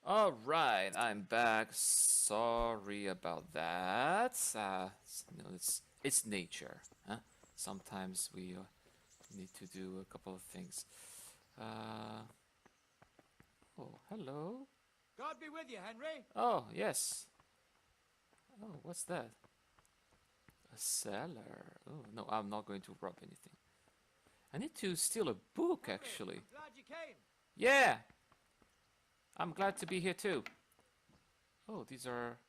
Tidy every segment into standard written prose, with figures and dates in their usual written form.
Alright, I'm back. Sorry about that. It's nature. Huh? Sometimes we need to do a couple of things. Oh, hello. God be with you, Henry. Oh, yes. Oh, what's that? A cellar. Oh, no, I'm not going to rob anything. I need to steal a book, Henry, actually. I'm glad you came. Yeah! I'm glad to be here, too. Oh, these are...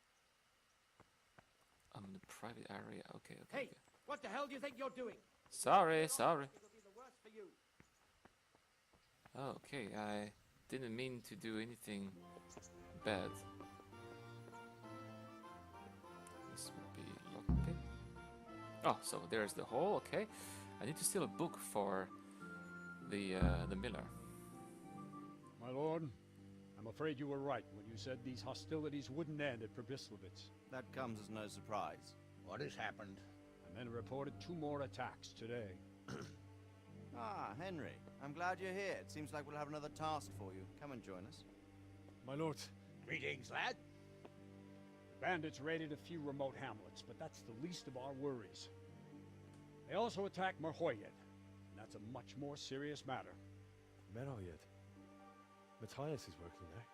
I'm in the private area. Okay. Hey, what the hell do you think you're doing? Sorry. It'll be the worst for you. Okay, I didn't mean to do anything bad. This would be lockpick. Oh, so there's the hole. Okay, I need to steal a book for the miller. My lord, I'm afraid you were right when you said these hostilities wouldn't end at Prevyslavyz. That comes as no surprise. What has happened? The men reported 2 more attacks today. Ah, Henry. I'm glad you're here. It seems like we'll have another task for you. Come and join us. My lord, Greetings, lad. the bandits raided a few remote hamlets, but that's the least of our worries. They also attacked Mejhohed, and that's a much more serious matter. Mejhohed. Matthias is working there.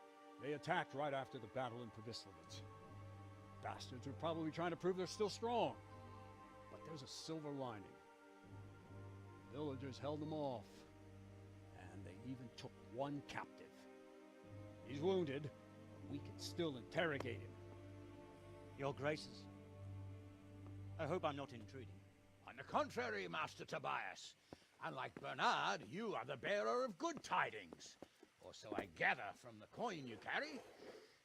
They attacked right after the battle in Prevyslavyz. Bastards are probably trying to prove they're still strong. But there's a silver lining. The villagers held them off, and they even took 1 captive. He's wounded, but we can still interrogate him. Your Graces, I hope I'm not intruding. On the contrary, Master Tobias. Unlike Bernard, you are the bearer of good tidings. Or so I gather from the coin you carry.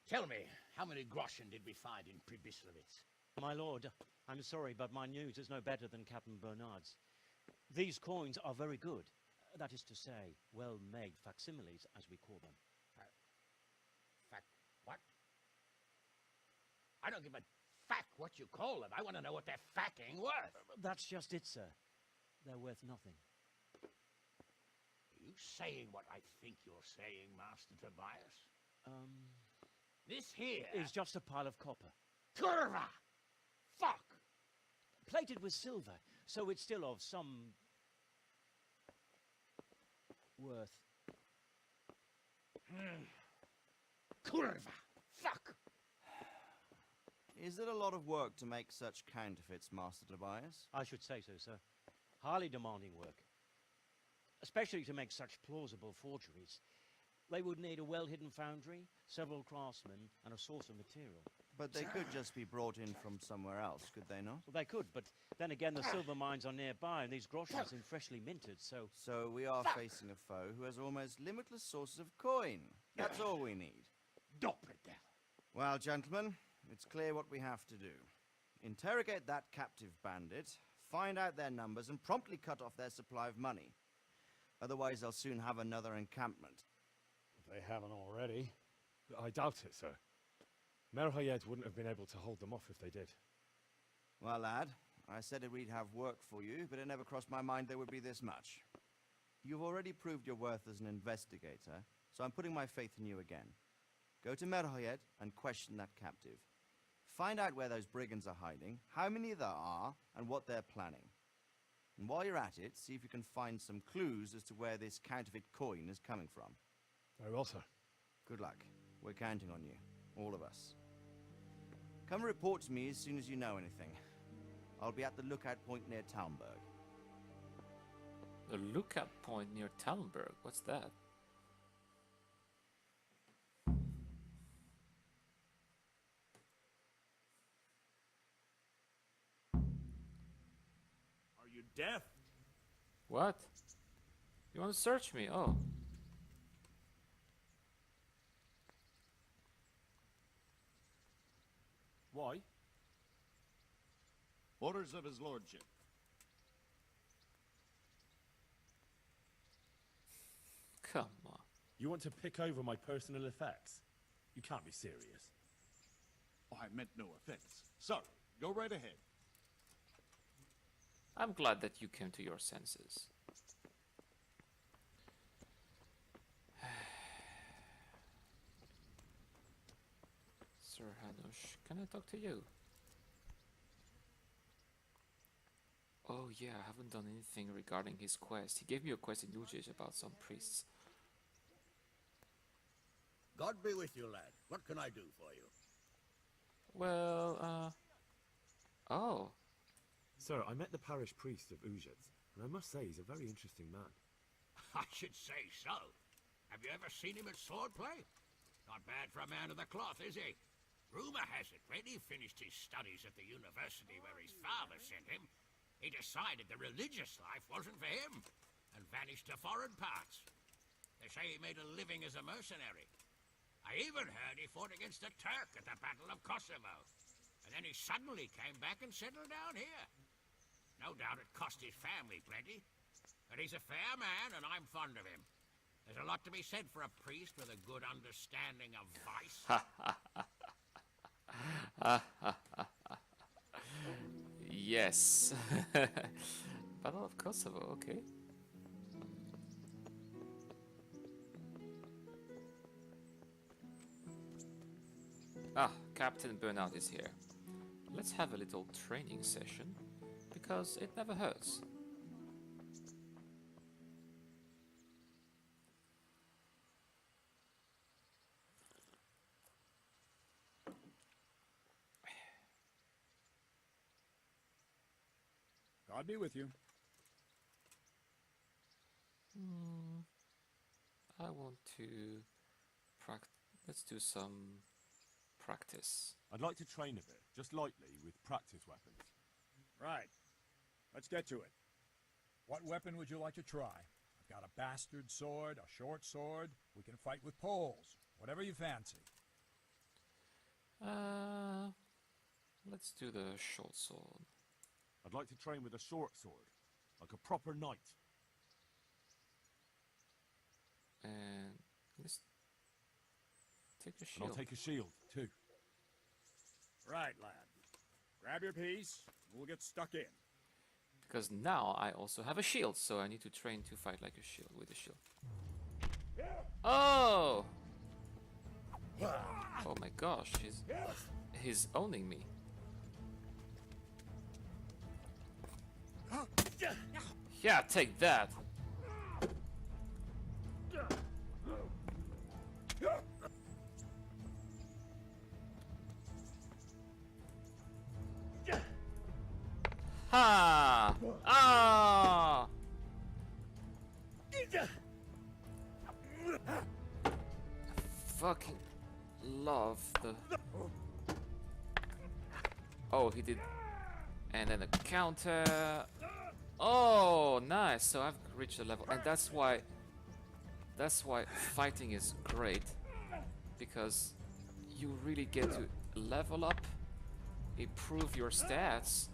Tell me, how many groschen did we find in Prevyslavyz? My lord, I'm sorry, but my news is no better than Captain Bernard's. These coins are very good. That is to say, well-made facsimiles, as we call them. What? I don't give a fuck what you call them. I want to know what they're fucking worth. That's just it, sir. They're worth nothing. Are you saying what I think you're saying, Master Tobias? This here It's just a pile of copper. Kurva! Fuck! Plated with silver, so it's still of some... worth. Kurva! Fuck! Is it a lot of work to make such counterfeits, Master Tobias? I should say so, sir. Highly demanding work. Especially to make such plausible forgeries. They would need a well-hidden foundry, several craftsmen, and a source of material. But they could just be brought in from somewhere else, could they not? Well, they could, but then again, the silver mines are nearby, and these groschen seem freshly minted, so... So we are facing a foe who has almost limitless sources of coin. That's all we need. Doppelter. Well, gentlemen, it's clear what we have to do. Interrogate that captive bandit, find out their numbers, and promptly cut off their supply of money. Otherwise, they'll soon have another encampment. If they haven't already. I doubt it, sir. Mejhohed wouldn't have been able to hold them off if they did. Well, lad, I said that we'd have work for you, but it never crossed my mind there would be this much. You've already proved your worth as an investigator, so I'm putting my faith in you again. Go to Mejhohed and question that captive. Find out where those brigands are hiding, how many there are, and what they're planning. And while you're at it, see if you can find some clues as to where this counterfeit coin is coming from. Very well, sir. Good luck. We're counting on you. All of us. Come report to me as soon as you know anything. I'll be at the lookout point near Talmberg. The lookout point near Talmberg. What's that? Are you deaf? What? You want to search me? Oh. Why? Orders of his lordship. Come on. You want to pick over my personal effects? You can't be serious. Oh, I meant no offense. Sorry. Go right ahead. I'm glad that you came to your senses. Sir Hanush, can I talk to you? Oh yeah, I haven't done anything regarding his quest. He gave me a quest in Lucic about some priests. God be with you, lad. What can I do for you? Well, oh, Sir, I met the parish priest of Uzhets, and I must say he's a very interesting man. I should say so. Have you ever seen him at swordplay? Not bad for a man of the cloth, is he? Rumor has it, when he finished his studies at the university where his father sent him, he decided the religious life wasn't for him, and vanished to foreign parts. They say he made a living as a mercenary. I even heard he fought against the Turk at the Battle of Kosovo. And then he suddenly came back and settled down here. No doubt it cost his family plenty. But he's a fair man, and I'm fond of him. There's a lot to be said for a priest with a good understanding of vice. yes. Battle of Kosovo, okay. Ah, Captain Burnout is here. Let's have a little training session, because it never hurts. God be with you. I want to let's do some practice. I'd like to train a bit, just lightly, with practice weapons. Right. Let's get to it. What weapon would you like to try? I've got a bastard sword, a short sword. We can fight with poles. Whatever you fancy. Let's do the short sword. I'd like to train with a short sword, like a proper knight. And let's take a And shield. I'll take a shield, too. Right, lad. Grab your piece. We'll get stuck in. Because now I also have a shield, so I need to train to fight like a shield with a shield. Oh! Oh my gosh, he's owning me. Yeah, take that. Ha! Ah! Fucking love the. Oh, he did. And then a counter. Oh, nice. So I've reached a level, and that's why fighting is great, because you really get to level up, improve your stats,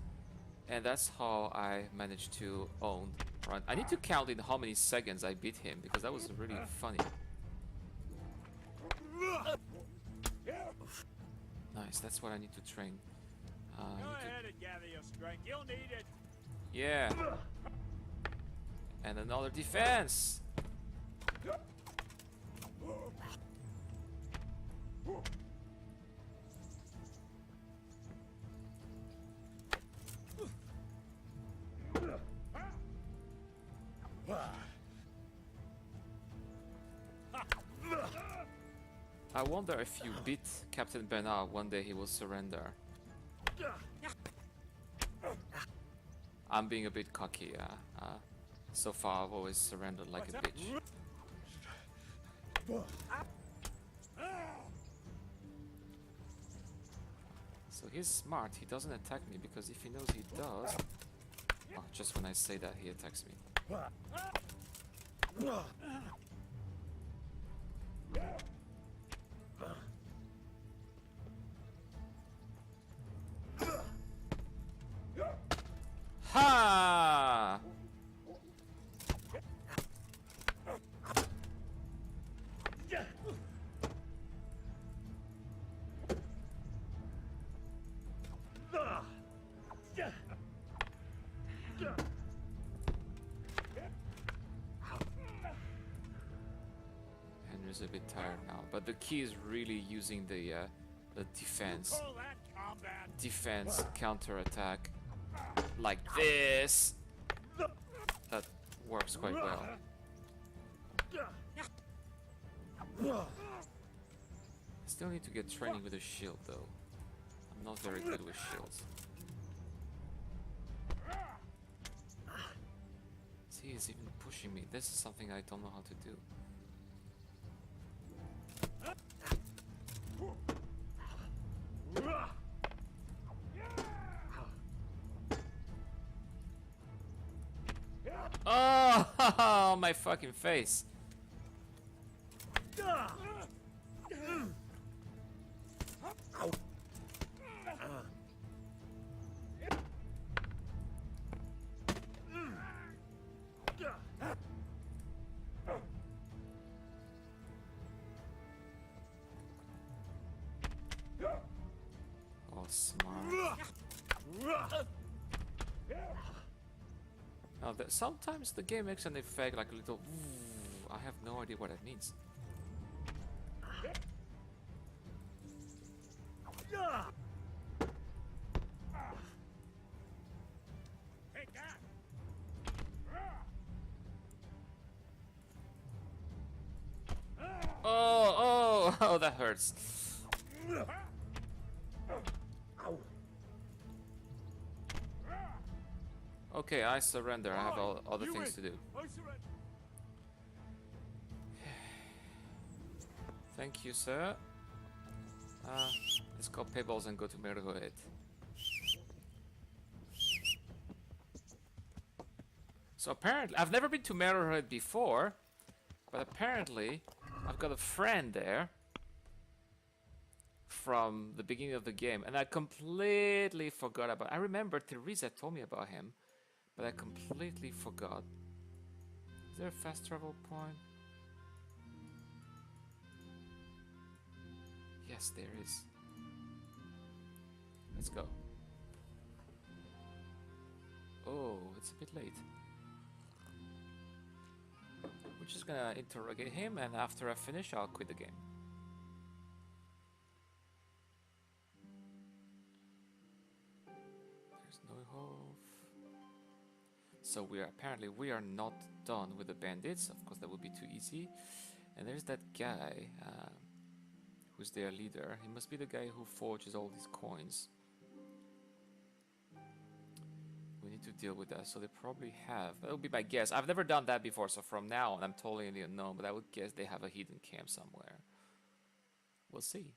and that's how I managed to own run. I need to count in how many seconds I beat him, because that was really funny. Nice, that's what I need to train. Go ahead and gather your strength. You'll need it. Yeah. And another defense. I wonder if you beat Captain Bernard, one day he will surrender. I'm being a bit cocky. So far, I've always surrendered like a bitch. So he's smart. He doesn't attack me, because if he knows he does... Oh, just when I say that, he attacks me. Ha! Henry's a bit tired now, but the key is really using the the defense. Call that combat? Defense, counter-attack. Like this. That works quite well. I still need to get training with a shield though. I'm not very good with shields. See, he's even pushing me. This is something I don't know how to do. Oh, my fucking face. Oh, smart. Now, sometimes the game makes an effect like a little. I have no idea what that means. Take that! Oh, that hurts. Okay, I surrender. I have other things to do. I surrender. Thank you, sir. Let's go pay balls and go to Mejhohed. So apparently, I've never been to Mejhohed before, but apparently, I've got a friend there from the beginning of the game, and I completely forgot about. I remember Teresa told me about him, but I completely forgot. Is there a fast travel point? Yes, there is. Let's go. Oh, it's a bit late. We're just gonna interrogate him, and after I finish, I'll quit the game. There's Mejhohed. So we are not done with the bandits. Of course, that would be too easy. And there's that guy who's their leader. He must be the guy who forges all these coins. We need to deal with that. So they probably have. That would be my guess. I've never done that before, so from now on, I'm totally unknown. But I would guess they have a hidden camp somewhere. We'll see.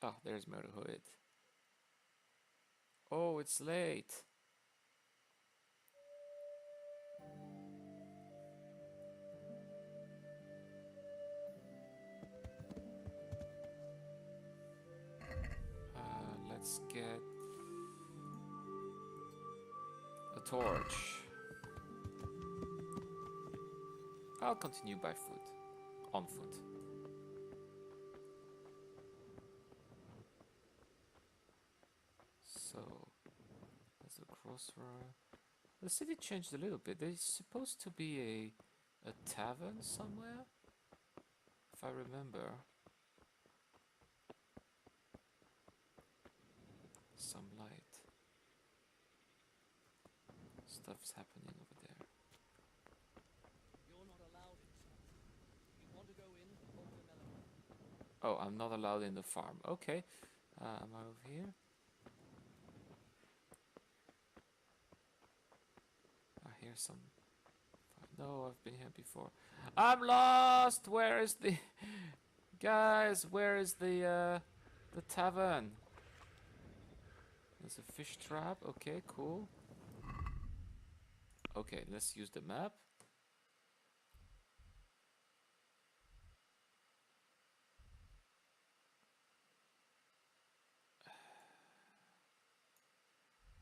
Ah, there's Mejhohed. Oh, it's late. Let's get a torch. I'll continue by foot. On foot. So, that's a crossroad. The city changed a little bit. There's supposed to be a tavern somewhere, if I remember. Some light. Stuff's happening over there. You're not allowed inside. You want to go in, talk to Mejhohed. Oh, I'm not allowed in the farm. Okay. Am I over here? I hear some. No, I've been here before. I'm lost. Where is the guys? Where is the tavern? There's a fish trap. Okay, cool. Okay, let's use the map.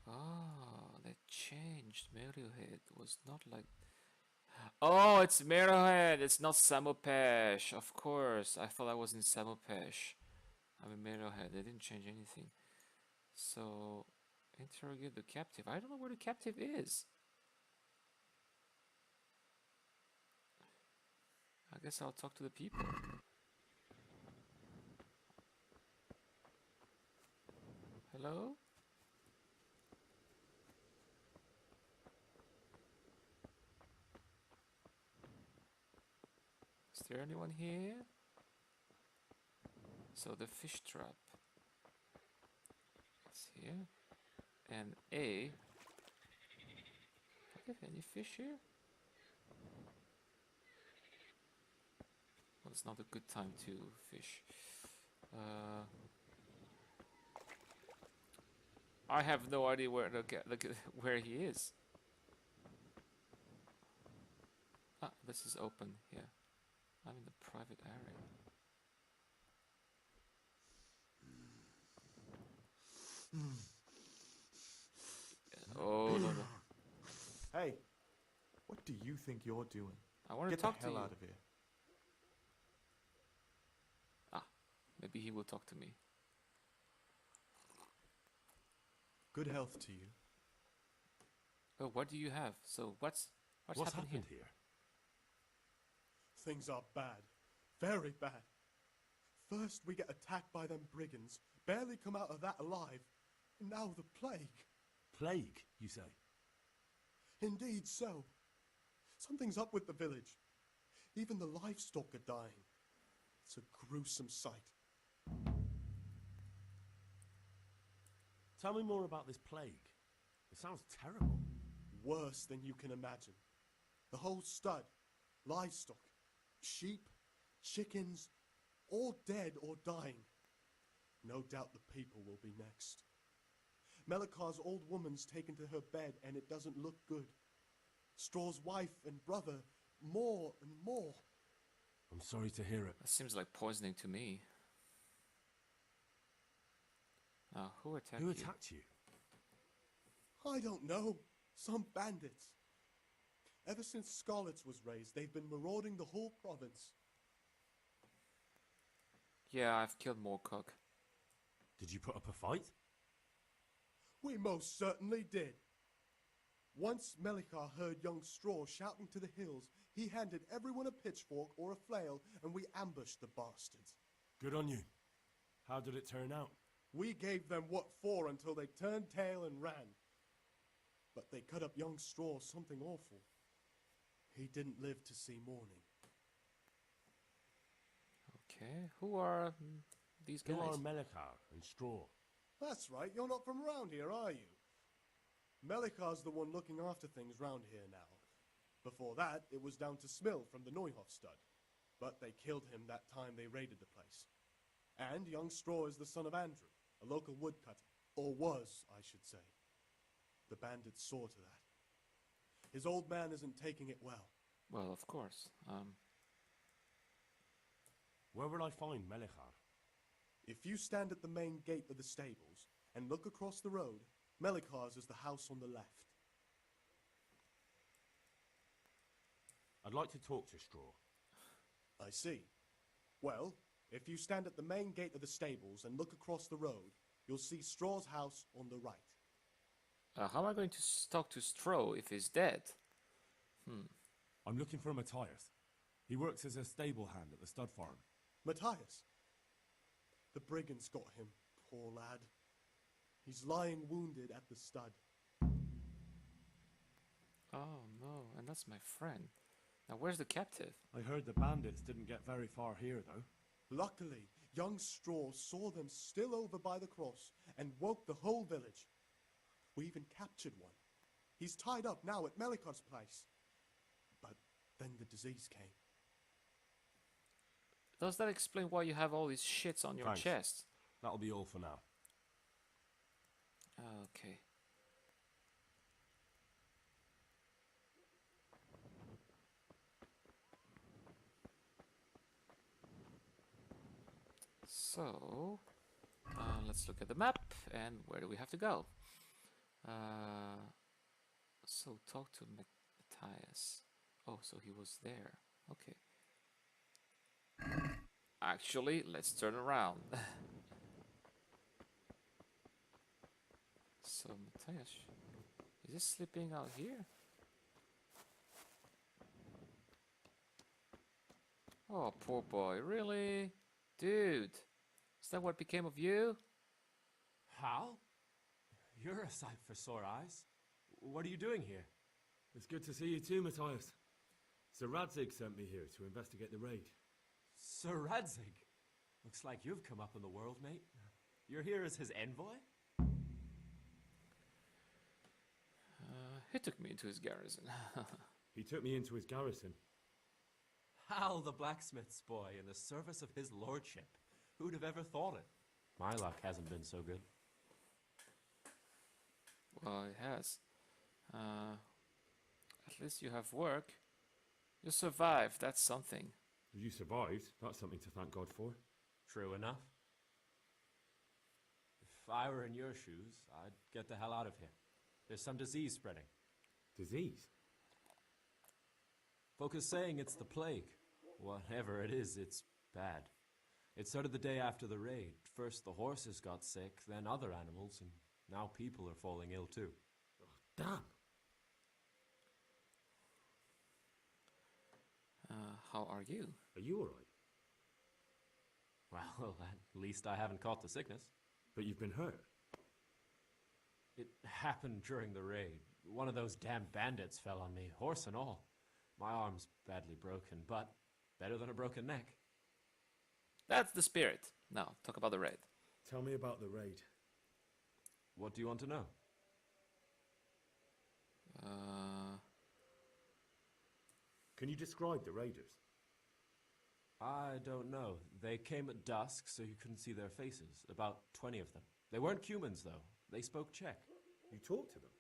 Oh, they changed. Mejhohed was not like. Oh, it's Mejhohed. It's not Samopesh. Of course, I thought I was in Samopesh. I'm in Mejhohed. They didn't change anything. So, interrogate the captive. I don't know where the captive is. I guess I'll talk to the people. Hello? Is there anyone here? So the fish trap is here. And A. Do I have any fish here? Well, it's not a good time to fish. I have no idea where to get where he is. Ah, this is open here. I'm in the private area. Oh no no! Hey, what do you think you're doing? I want to Get talk the hell to you. out of here. Ah, maybe he will talk to me. Good health to you. Oh, what do you have? So what's happened here? here? Things are bad. Very bad. First we get attacked by them brigands, barely come out of that alive. And now the plague. Plague, you say? Indeed so. Something's up with the village. Even the livestock are dying. It's a gruesome sight. Tell me more about this plague. It sounds terrible. Worse than you can imagine. The whole stud, livestock, sheep, chickens, all dead or dying. No doubt the people will be next. Melikar's old woman's taken to her bed and it doesn't look good. Straw's wife and brother, more and more. I'm sorry to hear it. That seems like poisoning to me. Who attacked Who you? attacked you? I don't know. Some bandits. Ever since Scarlet's was raised, they've been marauding the whole province. Yeah, I've killed Morcock. Did you put up a fight? We most certainly did. Once Melikar heard young Straw shouting to the hills, he handed everyone a pitchfork or a flail, and we ambushed the bastards. Good on you. How did it turn out? We gave them what for until they turned tail and ran. But they cut up young Straw something awful. He didn't live to see morning. Okay, who are these guys? Who are Melikar and Straw? That's right, you're not from around here, are you? Melikar's the one looking after things round here now. Before that, it was down to Smill from the Neuhof stud. But they killed him that time they raided the place. And young Straw is the son of Andrew, a local woodcutter. Or was, I should say. The bandits saw to that. His old man isn't taking it well. Well, of course. Where will I find Melikar? If you stand at the main gate of the stables and look across the road, Melikar's is the house on the left. I'd like to talk to Straw. I see. Well, if you stand at the main gate of the stables and look across the road, you'll see Straw's house on the right. How am I going to talk to Straw if he's dead? I'm looking for Matthias. He works as a stable hand at the stud farm. Matthias. The brigands got him, poor lad. He's lying wounded at the stud. Oh no, and that's my friend. Now where's the captive? I heard the bandits didn't get very far here, though. Luckily, young Straw saw them still over by the cross and woke the whole village. We even captured one. He's tied up now at Melikar's place. But then the disease came. Does that explain why you have all these shits on your Thanks. chest? That'll be all for now. Okay. So, let's look at the map and where do we have to go? So talk to Matthias. Oh, so he was there. Okay. Actually, let's turn around. So Matthias, is he sleeping out here? Oh, poor boy, really? Dude, is that what became of you? Hal? You're a sight for sore eyes. What are you doing here? It's good to see you too, Matthias. Sir Radzig sent me here to investigate the raid. Sir Radzig? Looks like you've come up in the world, mate. You're here as his envoy? He took me into his garrison. He took me into his garrison. Hal the blacksmith's boy in the service of his lordship. Who'd have ever thought it? My luck hasn't been so good. Well, it has. At least you have work. You survived, that's something. You survived. That's something to thank God for. True enough. If I were in your shoes, I'd get the hell out of here. There's some disease spreading. Disease? Folk are saying it's the plague. Whatever it is, it's bad. It started the day after the raid. First the horses got sick, then other animals, and now people are falling ill too. Oh, damn. How are you? Are you alright? Well, at least I haven't caught the sickness. But you've been hurt. It happened during the raid. One of those damn bandits fell on me, horse and all. My arm's badly broken, but better than a broken neck. That's the spirit. Now, talk about the raid. Tell me about the raid. What do you want to know? Can you describe the raiders? I don't know. They came at dusk, so you couldn't see their faces. About 20 of them. They weren't humans, though. They spoke Czech. You talked to them?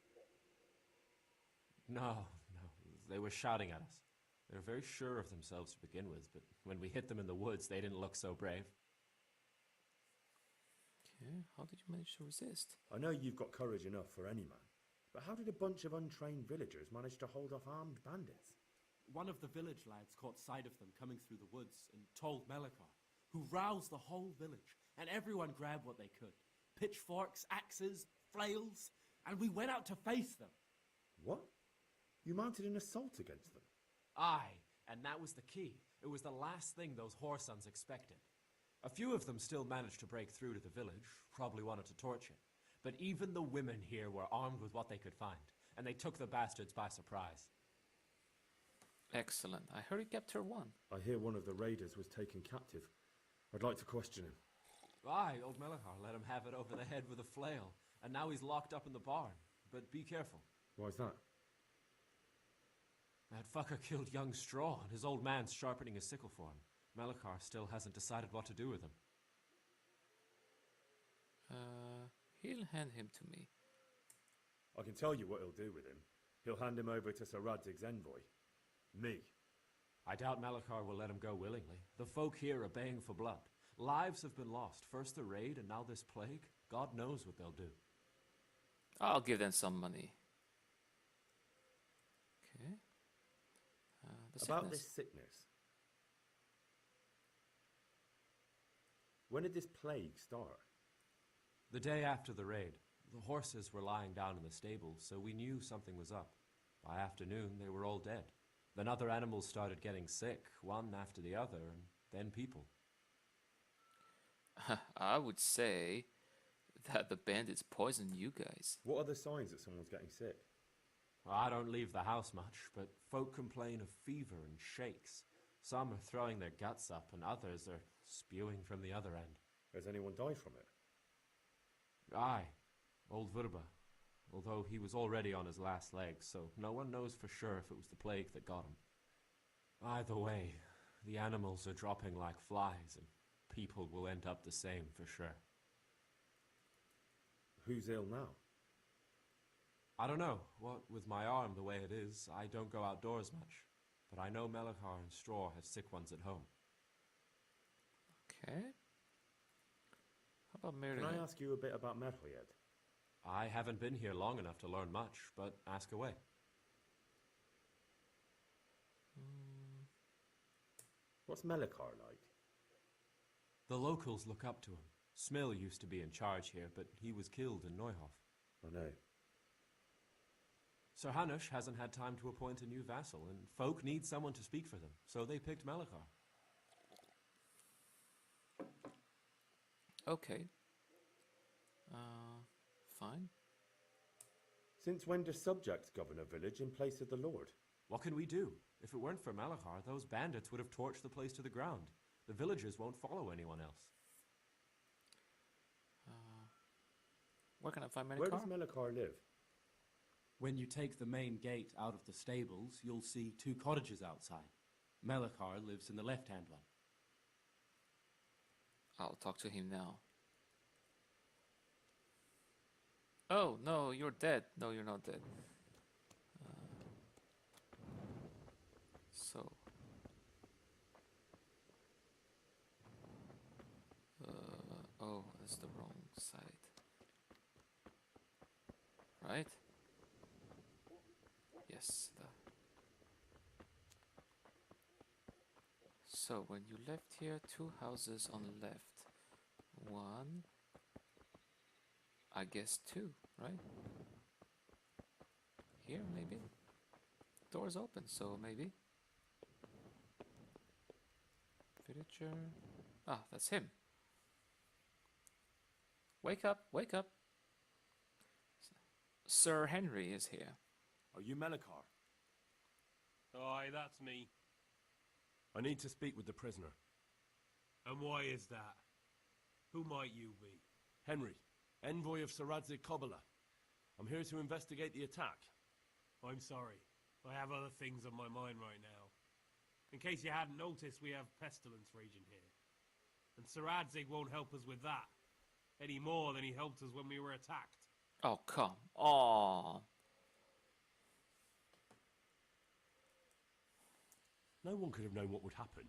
No. They were shouting at us. They were very sure of themselves to begin with, but when we hit them in the woods, they didn't look so brave. Okay, how did you manage to resist? I know you've got courage enough for any man, but how did a bunch of untrained villagers manage to hold off armed bandits? One of the village lads caught sight of them coming through the woods and told Melikar, who roused the whole village, and everyone grabbed what they could. Pitchforks, axes, flails, and we went out to face them. What? You mounted an assault against them? Aye, and that was the key. It was the last thing those whoresons expected. A few of them still managed to break through to the village, probably wanted to torch it. But even the women here were armed with what they could find, and they took the bastards by surprise. Excellent. I heard you captured one. I hear one of the raiders was taken captive. I'd like to question him. Aye, old Melikar let him have it over the head with a flail, and now he's locked up in the barn. But be careful. Why's that? That fucker killed young Straw, and his old man's sharpening his sickle for him. Melikar still hasn't decided what to do with him. He'll hand him to me. I can tell you what he'll do with him. He'll hand him over to Sir Radzig's envoy. Me. I doubt Melikar will let him go willingly. The folk here are baying for blood. Lives have been lost. First the raid, and now this plague. God knows what they'll do. I'll give them some money. Okay. About this sickness. When did this plague start? The day after the raid. The horses were lying down in the stable, so we knew something was up. By afternoon, they were all dead. Then other animals started getting sick, one after the other, and then people. I would say that the bandits poisoned you guys. What are the signs that someone's getting sick? Well, I don't leave the house much, but folk complain of fever and shakes. Some are throwing their guts up, and others are spewing from the other end. Has anyone died from it? Aye, old Vurba. Although he was already on his last legs, so no one knows for sure if it was the plague that got him. Either way, the animals are dropping like flies, and people will end up the same for sure. Who's ill now? I don't know. What with my arm the way it is, I don't go outdoors much. But I know Melikar and Straw have sick ones at home. Okay. How about Mary? Can I ask you a bit about Mejhohed? I haven't been here long enough to learn much, but ask away. What's Melikar like? The locals look up to him. Smill used to be in charge here, but he was killed in Neuhof. I know. Sir Hanush hasn't had time to appoint a new vassal, and folk need someone to speak for them, so they picked Melikar. Okay. Fine. Since when do subjects govern a village in place of the lord? What can we do? If it weren't for Mejhohed, those bandits would have torched the place to the ground. The villagers won't follow anyone else. Where can I find Mejhohed? Where does Mejhohed live? When you take the main gate out of the stables, you'll see 2 cottages outside. Mejhohed lives in the left-hand one. I'll talk to him now. Oh, no, you're dead. No, you're not dead. So... oh, that's the wrong side. Right? Yes. So, when you left here, 2 houses on the left. 1... I guess 2, right? Here, maybe? Door's open, so maybe. Villager. Ah, that's him. Wake up, wake up. Sir Henry is here. Are you Mejhohed? Aye, that's me. I need to speak with the prisoner. And why is that? Who might you be? Henry, envoy of Saradzik Kobala. I'm here to investigate the attack. I'm sorry. I have other things on my mind right now. In case you hadn't noticed, we have pestilence raging here. And Saradzik won't help us with that. Any more than he helped us when we were attacked. Oh, come on. No one could have known what would happen.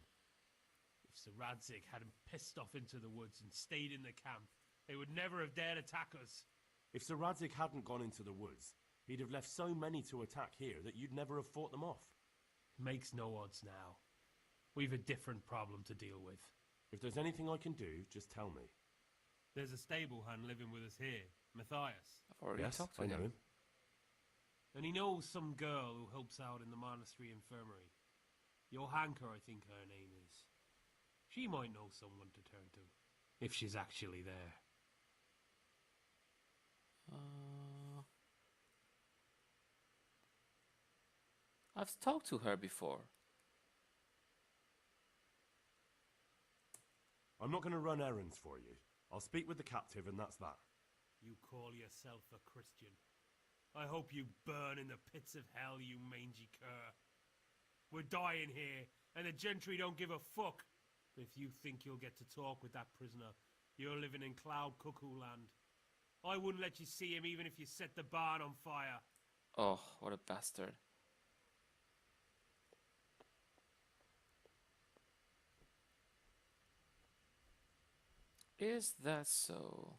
If Saradzik hadn't pissed off into the woods and stayed in the camp, they would never have dared attack us. If Saradzik hadn't gone into the woods, he'd have left so many to attack here that you'd never have fought them off. Makes no odds now. We've a different problem to deal with. If there's anything I can do, just tell me. There's a stable hand living with us here, Matthias. I've already talked to I him. know him. And he knows some girl who helps out in the monastery infirmary. Johanka, I think her name is. She might know someone to turn to, if she's actually there. I've talked to her before. I'm not going to run errands for you. I'll speak with the captive and that's that. You call yourself a Christian. I hope you burn in the pits of hell, you mangy cur. We're dying here, and the gentry don't give a fuck. If you think you'll get to talk with that prisoner, you're living in cloud cuckoo land. I wouldn't let you see him even if you set the barn on fire. Oh, what a bastard. Is that so?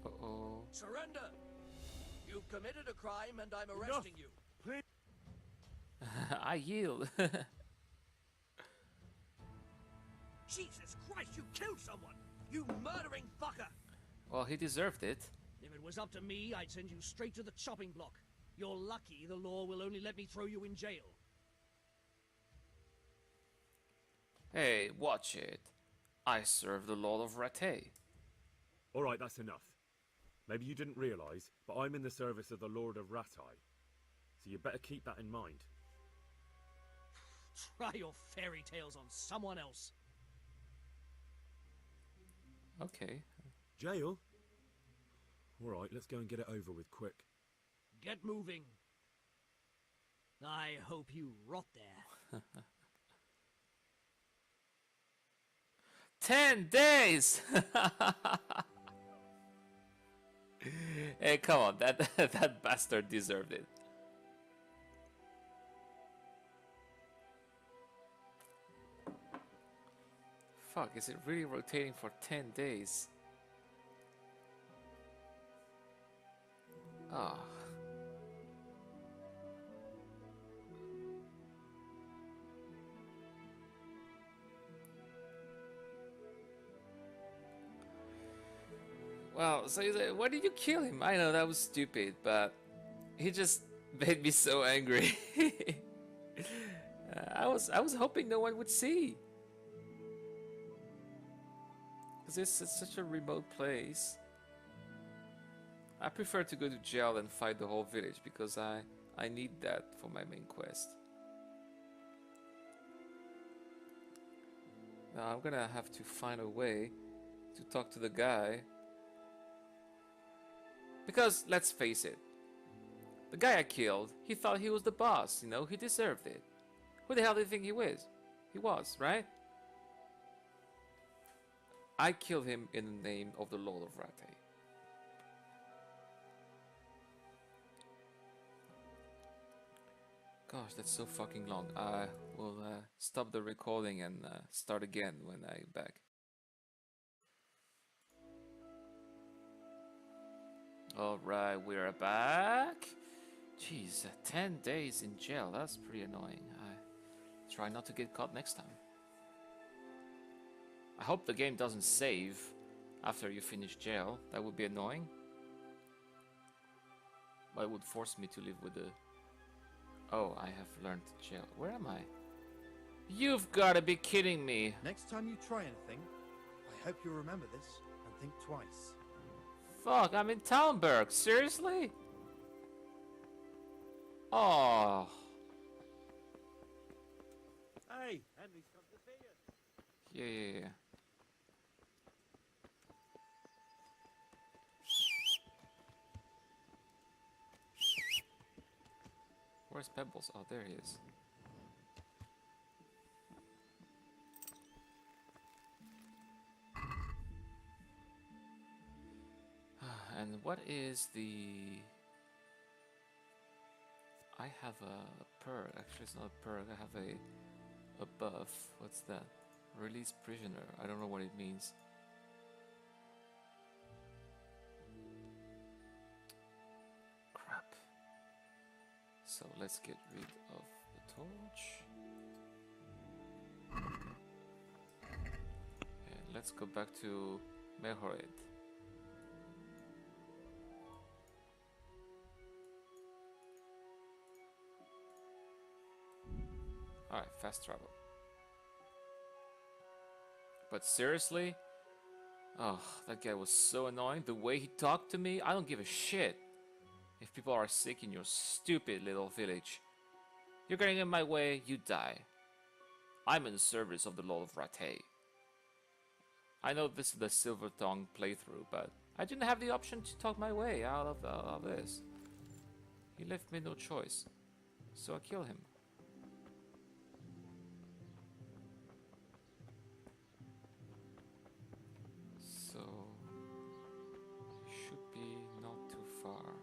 Uh-oh. Surrender! You've committed a crime and I'm arresting you. Please. I yield. Jesus Christ, you killed someone! You murdering fucker! Well, he deserved it. If it was up to me, I'd send you straight to the chopping block. You're lucky the law will only let me throw you in jail. Hey, watch it. I serve the Lord of Rattay. Alright, that's enough. Maybe you didn't realise, but I'm in the service of the Lord of Rattay. So you better keep that in mind. Try your fairy tales on someone else. Okay. Jail? Alright, let's go and get it over with quick. Get moving. I hope you rot there. 10 days! Hey, come on, that bastard deserved it. Fuck, is it really rotating for 10 days? Ah. Well, so you say, why did you kill him? I know that was stupid, but he just made me so angry. I was hoping no one would see, because it's such a remote place. I prefer to go to jail and fight the whole village because I need that for my main quest. Now I'm gonna have to find a way to talk to the guy. Because, let's face it, the guy I killed, he thought he was the boss, you know, he deserved it. Who the hell do you think he was? He was, right? I killed him in the name of the Lord of Rattay. Gosh, that's so fucking long. I will stop the recording and start again when I'm back. Alright, we're back. Jeez, 10 days in jail, that's pretty annoying. I try not to get caught next time. I hope the game doesn't save after you finish jail. That would be annoying. But it would force me to live with the... Oh, I have learned jail. Where am I? You've gotta be kidding me. Next time you try anything, I hope you'll remember this and think twice. Fuck, I'm in Talmberg. Seriously? Oh. Hey, Henry's come to see you. Yeah. Where's Pebbles? Oh, there he is. And what is the... I have a perk. Actually, it's not a perk. I have a buff. What's that? Release prisoner. I don't know what it means. Crap. So let's get rid of the torch. And let's go back to Mejhohed. Alright, fast travel. But seriously? Oh, that guy was so annoying. The way he talked to me, I don't give a shit. If people are sick in your stupid little village, you're getting in my way, you die. I'm in the service of the Lord of Rattay. I know this is the Silver Tongue playthrough, but I didn't have the option to talk my way out of this. He left me no choice, so I kill him. So, should be not too far.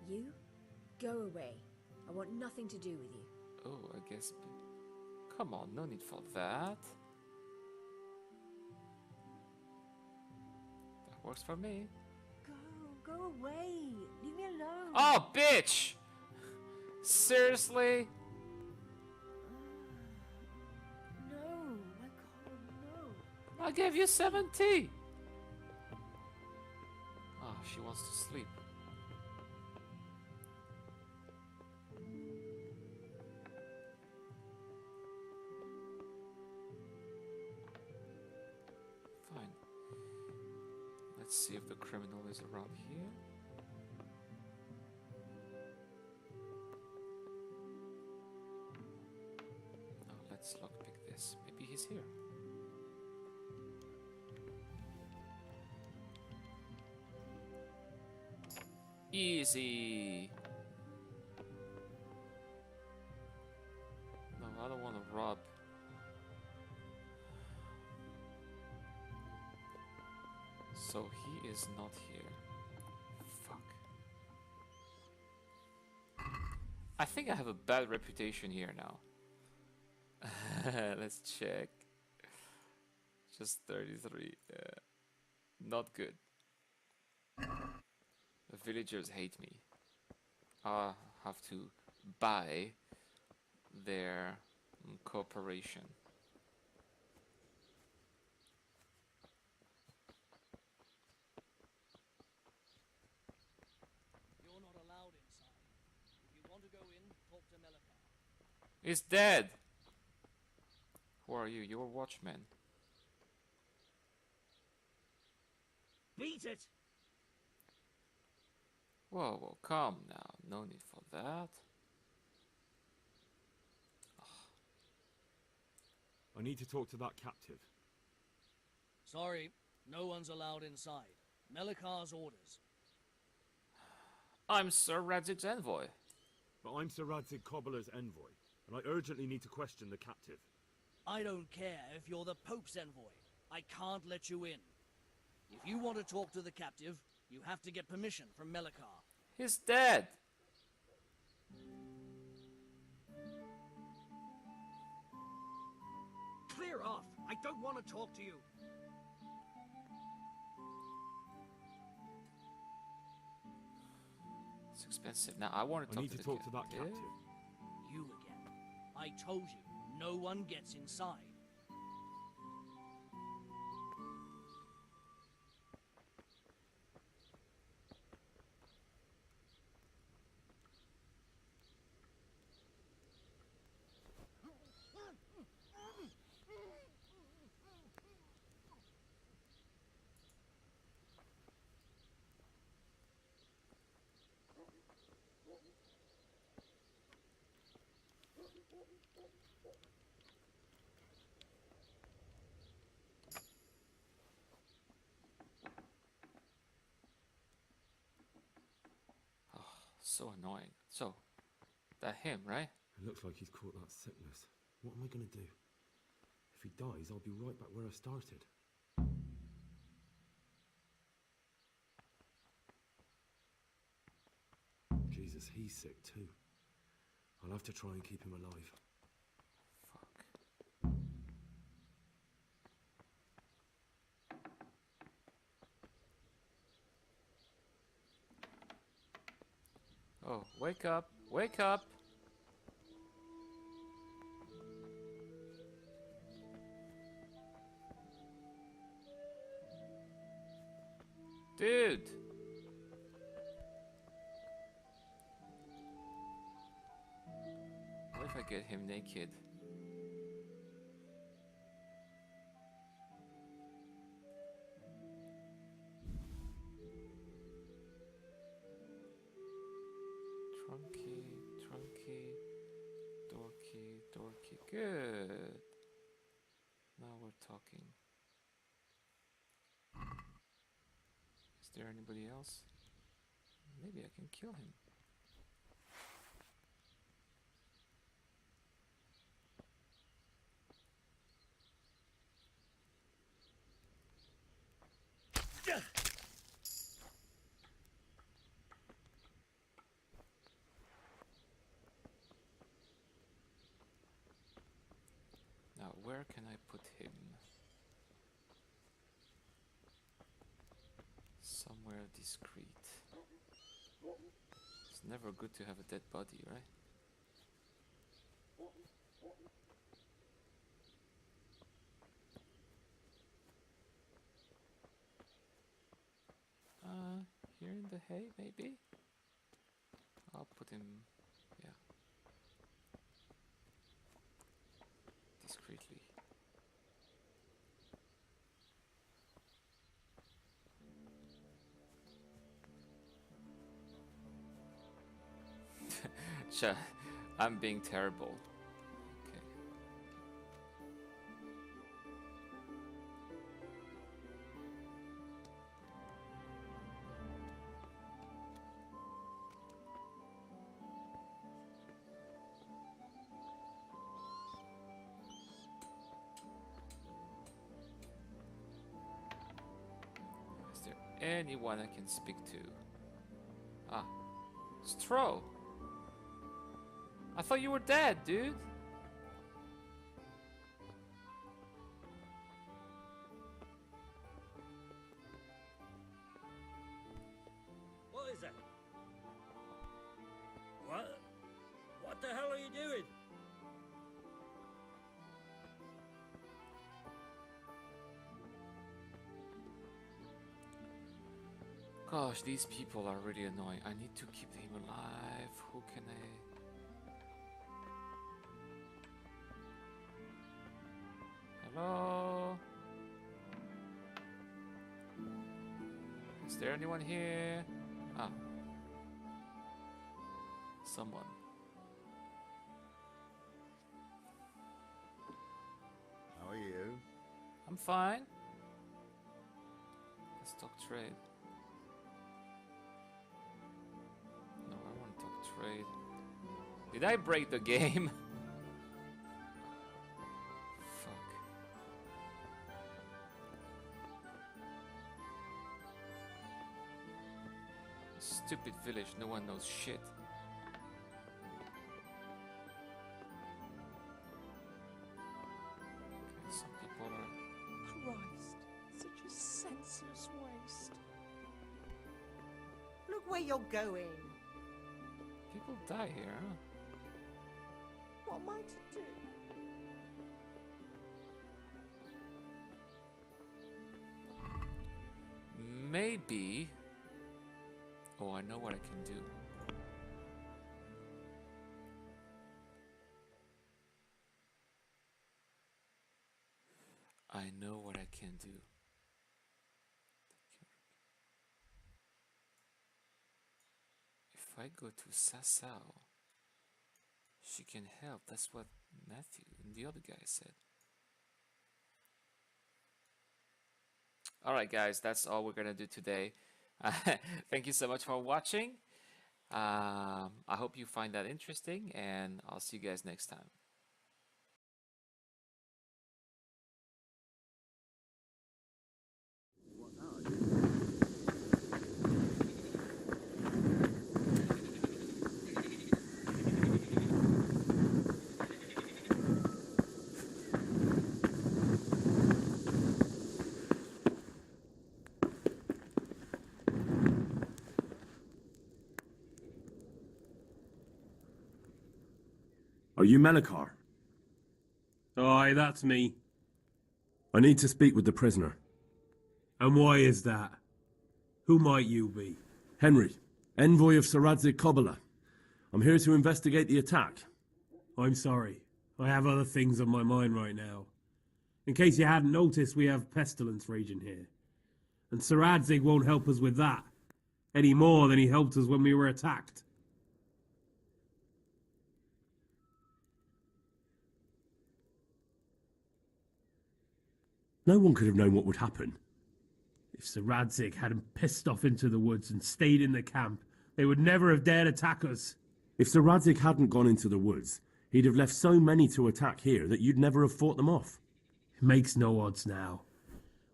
You? Go away. I want nothing to do with you. Oh, I guess... Come on, no need for that. That works for me. Go away. Leave me alone. Oh, bitch! Seriously? No, my God, no. I gave you 70! Oh, she wants to sleep. Fine. Let's see if the criminal is around here. Oh, let's lockpick this. Maybe he's here. Easy. No, I don't want to rob. So he is not here. Fuck. I think I have a bad reputation here now. Let's check. Just 33. Not good. The villagers hate me. I have to buy their cooperation. He's dead. Who are you? You're a watchman. Beat it! Whoa, whoa, calm now. No need for that. I need to talk to that captive. Sorry, no one's allowed inside. Melikar's orders. I'm Sir Radzig's envoy. But I'm Sir Radzig Cobbler's envoy, and I urgently need to question the captive. I don't care if you're the Pope's envoy. I can't let you in. If you want to talk to the captive, you have to get permission from Melikar. He's dead. Clear off! I don't want to talk to you. It's expensive. Now I want to I talk need to to the talk to that captive. captive. You again. I told you, no one gets inside. So annoying. So, that him, right? It looks like he's caught that sickness. What am I going to do? If he dies, I'll be right back where I started. Jesus, he's sick too. I'll have to try and keep him alive. Oh, wake up! Wake up! Dude! What if I get him naked? Trunky, dorky. Good. Now we're talking. Is there anybody else? Maybe I can kill him. Now, where can I put him? Somewhere discreet. It's never good to have a dead body, right? Here in the hay, maybe? I'll put him, yeah. Discreetly. Sure, I'm being terrible. Okay. Is there anyone I can speak to? Ah, Stro! I thought you were dead, dude. What is that? What the hell are you doing? Gosh, these people are really annoying. I need to keep him alive. Who can I... Hello? Is there anyone here? Ah. Someone. How are you? I'm fine. Let's talk trade. No, I want to talk trade. Did I break the game? Fuck. Stupid village, no one knows shit. Okay, some people are... Christ, such a senseless waste. Look where you're going. People die here, huh? What am I to do? Maybe... Oh, I know what I can do. I know what I can do. If I go to Sasao, she can help. That's what Matthew and the other guy said. Alright guys, that's all we're gonna do today. Thank you so much for watching. I hope you find that interesting, and I'll see you guys next time. Are you Melikar? Aye, that's me. I need to speak with the prisoner. And why is that? Who might you be? Henry, envoy of Sir Radzig Kobyla. I'm here to investigate the attack. I'm sorry. I have other things on my mind right now. In case you hadn't noticed, we have pestilence raging here. And Sir Radzig won't help us with that, any more than he helped us when we were attacked. No one could have known what would happen. If Sir Radzig hadn't pissed off into the woods and stayed in the camp, they would never have dared attack us. If Sir Radzig hadn't gone into the woods, he'd have left so many to attack here that you'd never have fought them off. It makes no odds now.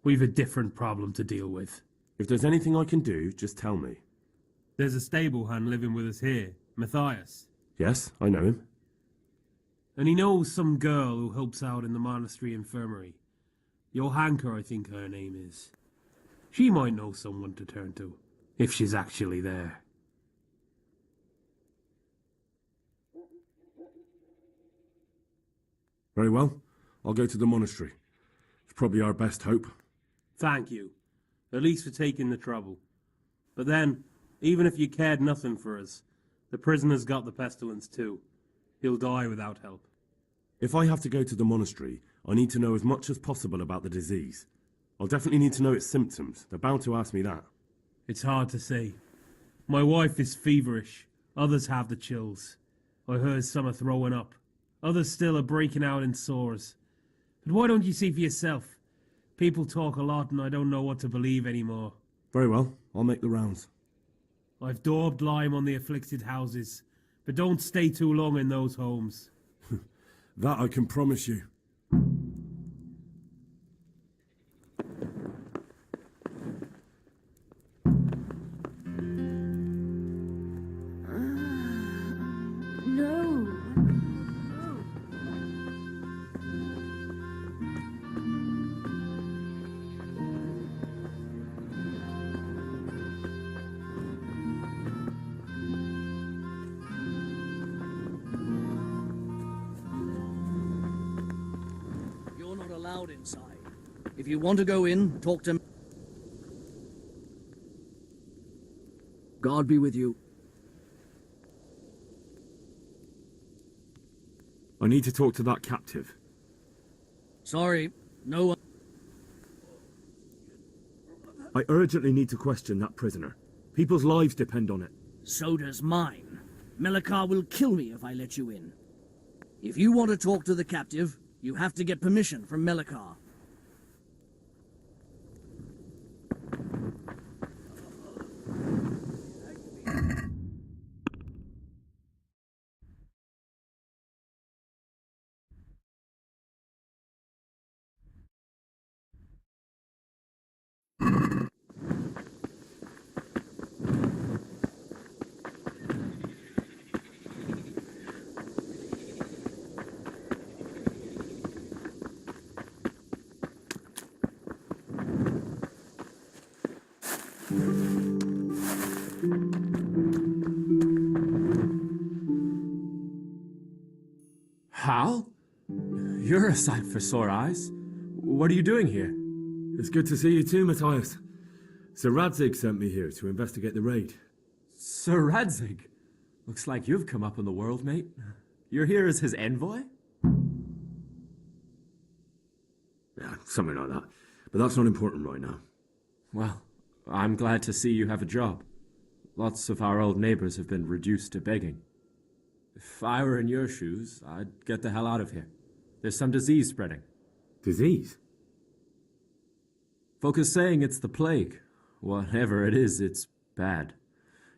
We've a different problem to deal with. If there's anything I can do, just tell me. There's a stable hand living with us here, Matthias. Yes, I know him. And he knows some girl who helps out in the monastery infirmary. Johanka, I think her name is. She might know someone to turn to, if she's actually there. Very well. I'll go to the monastery. It's probably our best hope. Thank you. At least for taking the trouble. But then, even if you cared nothing for us, the prisoner's got the pestilence too. He'll die without help. If I have to go to the monastery, I need to know as much as possible about the disease. I'll definitely need to know its symptoms. They're bound to ask me that. It's hard to say. My wife is feverish. Others have the chills. I heard some are throwing up. Others still are breaking out in sores. But why don't you see for yourself? People talk a lot and I don't know what to believe anymore. Very well. I'll make the rounds. I've daubed lime on the afflicted houses, but don't stay too long in those homes. That I can promise you. Inside. If you want to go in, talk to me. God be with you. I need to talk to that captive. Sorry, No one... I urgently need to question that prisoner. People's lives depend on it. So does mine. Melikar will kill me if I let you in. If you want to talk to the captive, you have to get permission from Melikar. Hal? You're a sight for sore eyes. What are you doing here? It's good to see you too, Matthias. Sir Radzig sent me here to investigate the raid. Sir Radzig? Looks like you've come up in the world, mate. You're here as his envoy? Yeah, something like that. But that's not important right now. Well, I'm glad to see you have a job. Lots of our old neighbors have been reduced to begging. If I were in your shoes, I'd get the hell out of here. There's some disease spreading. Disease? Folk are saying it's the plague. Whatever it is, it's bad.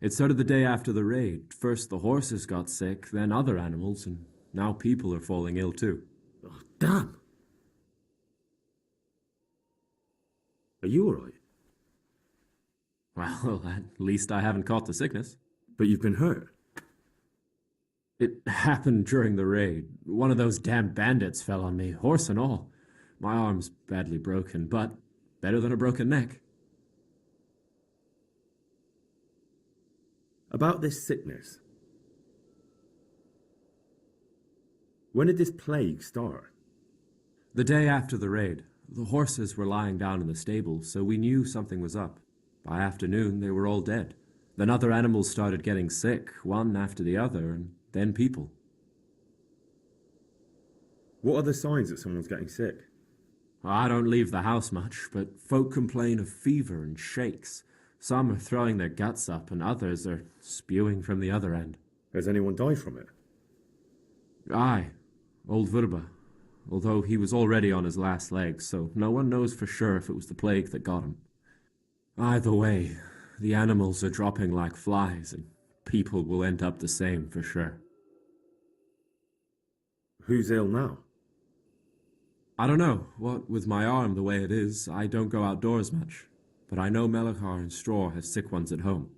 It started the day after the raid. First the horses got sick, then other animals, and now people are falling ill too. Oh, damn! Are you alright? Well, at least I haven't caught the sickness. But you've been hurt? It happened during the raid. One of those damn bandits fell on me, horse and all. My arm's badly broken, but better than a broken neck. About this sickness. When did this plague start? The day after the raid. The horses were lying down in the stable, so we knew something was up. By afternoon, they were all dead. Then other animals started getting sick, one after the other, and then people. What are the signs that someone's getting sick? I don't leave the house much, but folk complain of fever and shakes. Some are throwing their guts up, and others are spewing from the other end. Has anyone died from it? Aye, old Vurba. Although he was already on his last legs, so no one knows for sure if it was the plague that got him. Either way, the animals are dropping like flies, and people will end up the same for sure. Who's ill now? I don't know. What with my arm the way it is, I don't go outdoors much. But I know Melikar and Straw have sick ones at home.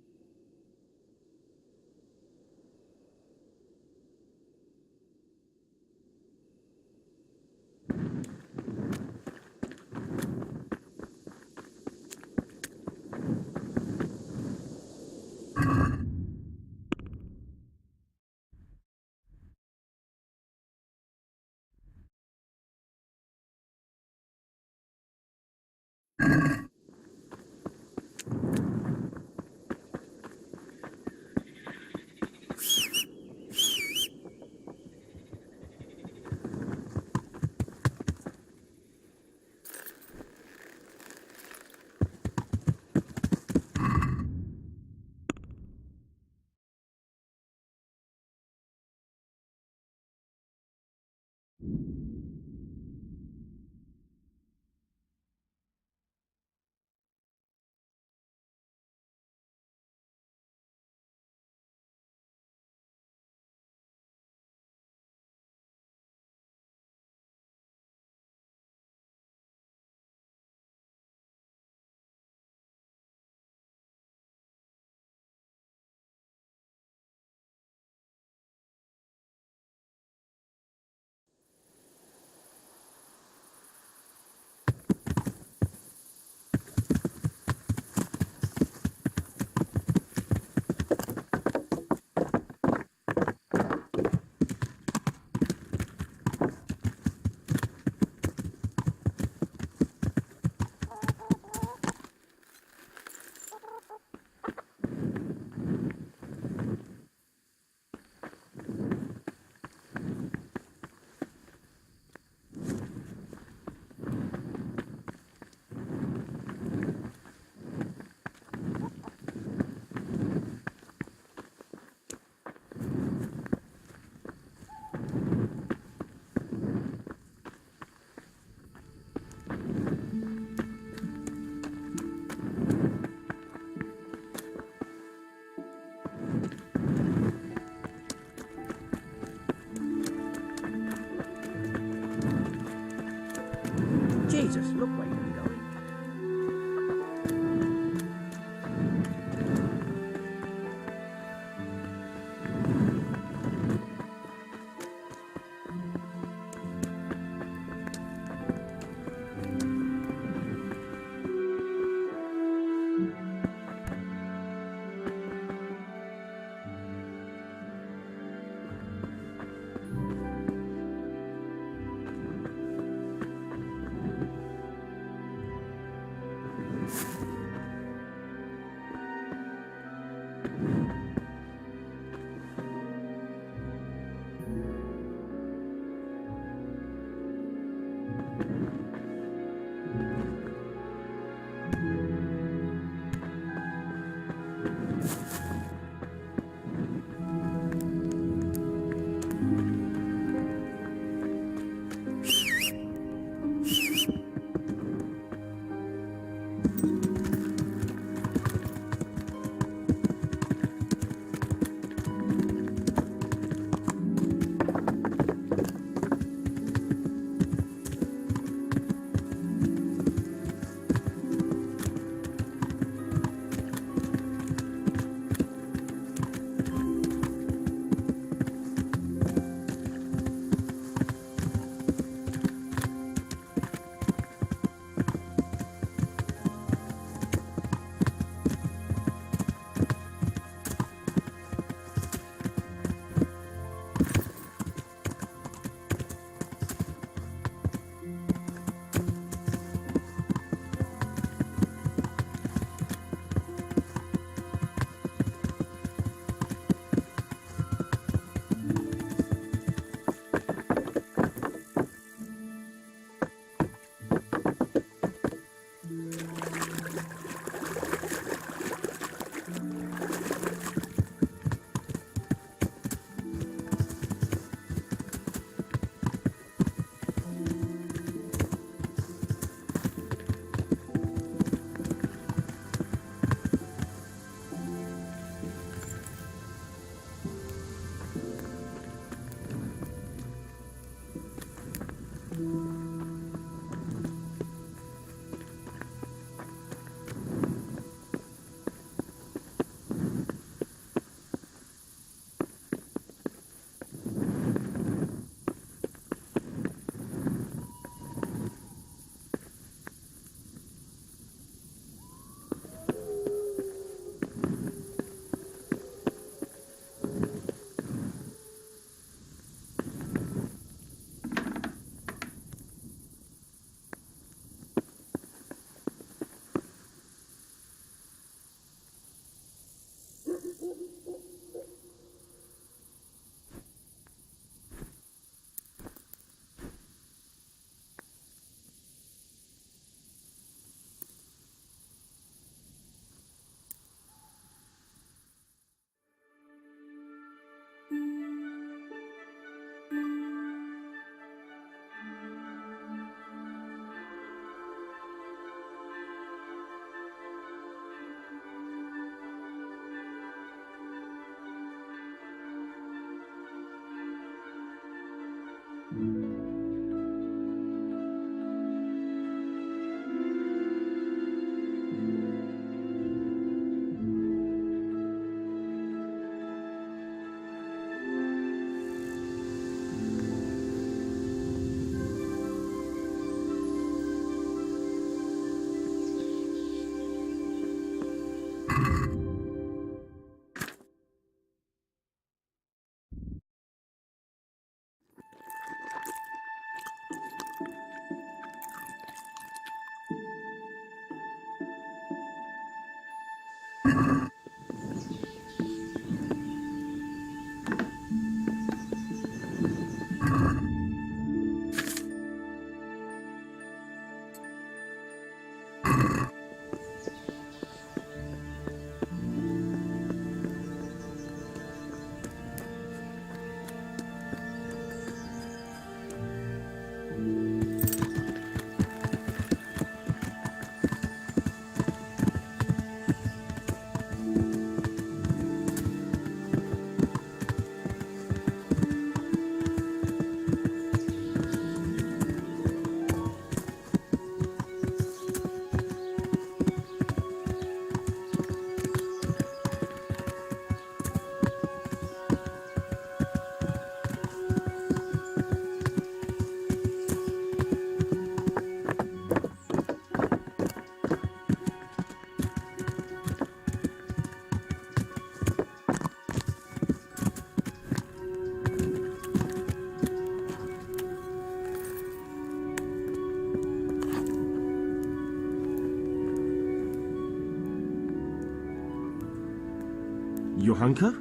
Johanka?